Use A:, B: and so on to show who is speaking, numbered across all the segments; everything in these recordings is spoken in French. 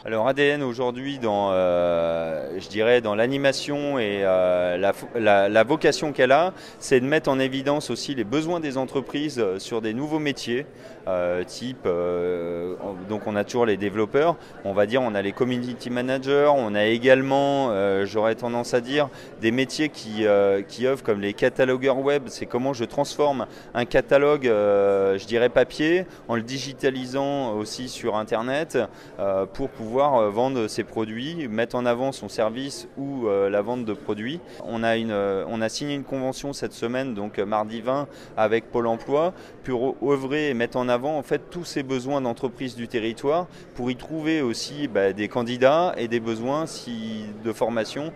A: Alors ADN aujourd'hui, je dirais dans l'animation et la vocation qu'elle a, c'est de mettre en évidence aussi les besoins des entreprises sur des nouveaux métiers, donc on a toujours les développeurs, on va dire on a les community managers, on a également, j'aurais tendance à dire, des métiers qui œuvrent comme les catalogueurs web. C'est comment je transforme un catalogue, je dirais papier, en le digitalisant aussi sur Internet pour pouvoir vendre ses produits, mettre en avant son service ou la vente de produits. On a signé une convention cette semaine, donc mardi 20, avec Pôle emploi, pour œuvrer et mettre en avant en fait tous ces besoins d'entreprises du territoire, pour y trouver aussi des candidats et des besoins de formation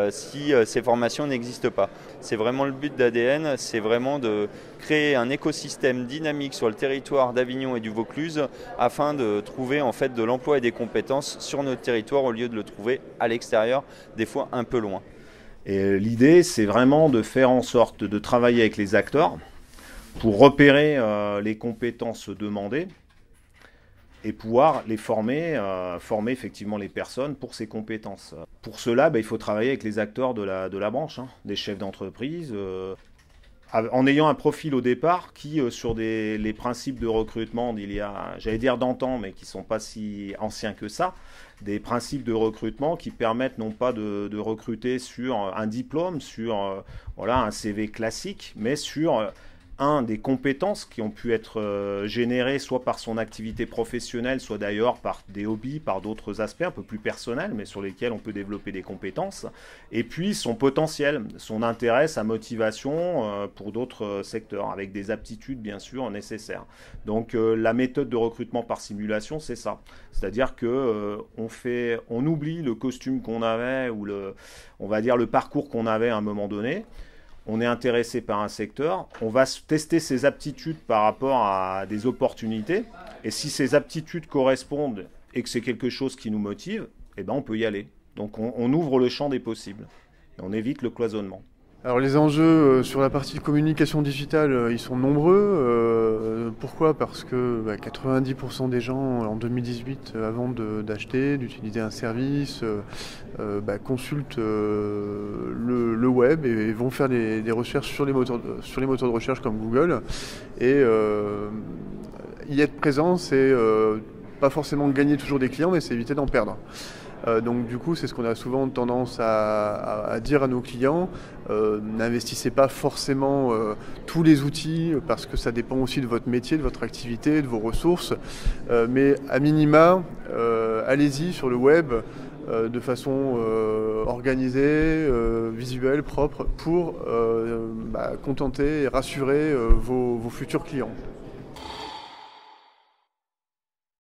A: si ces formations n'existent pas. C'est vraiment le but d'ADN, c'est vraiment de créer un écosystème dynamique sur le territoire d'Avignon et du Vaucluse afin de trouver en fait de l'emploi et des compétences sur notre territoire au lieu de le trouver à l'extérieur, des fois un peu loin.
B: Et l'idée, c'est vraiment de faire en sorte de travailler avec les acteurs pour repérer les compétences demandées et pouvoir les former effectivement les personnes pour ces compétences. Pour cela, il faut travailler avec les acteurs de la branche, des chefs d'entreprise, en ayant un profil au départ qui, sur les principes de recrutement d'il y a, j'allais dire d'antan, mais qui ne sont pas si anciens que ça, des principes de recrutement qui permettent non pas de recruter sur un diplôme, sur un CV classique, mais sur des compétences qui ont pu être générées soit par son activité professionnelle, soit d'ailleurs par des hobbies, par d'autres aspects un peu plus personnels, mais sur lesquels on peut développer des compétences. Et puis son potentiel, son intérêt, sa motivation pour d'autres secteurs, avec des aptitudes bien sûr nécessaires. Donc la méthode de recrutement par simulation, c'est ça. C'est-à-dire que on oublie le costume qu'on avait ou on va dire le parcours qu'on avait à un moment donné. On est intéressé par un secteur, on va tester ses aptitudes par rapport à des opportunités. Et si ces aptitudes correspondent et que c'est quelque chose qui nous motive, on peut y aller. Donc on ouvre le champ des possibles. Et on évite le cloisonnement.
C: Alors les enjeux sur la partie communication digitale, ils sont nombreux. Pourquoi ? Parce que 90% des gens en 2018, avant d'acheter, d'utiliser un service, consultent le web et vont faire des recherches sur les moteurs de recherche comme Google. Et y être présent, c'est pas forcément gagner toujours des clients, mais c'est éviter d'en perdre. Donc du coup, c'est ce qu'on a souvent tendance à dire à nos clients. N'investissez pas forcément tous les outils parce que ça dépend aussi de votre métier, de votre activité, de vos ressources. Mais à minima, allez-y sur le web de façon organisée, visuelle, propre, pour contenter et rassurer vos futurs clients.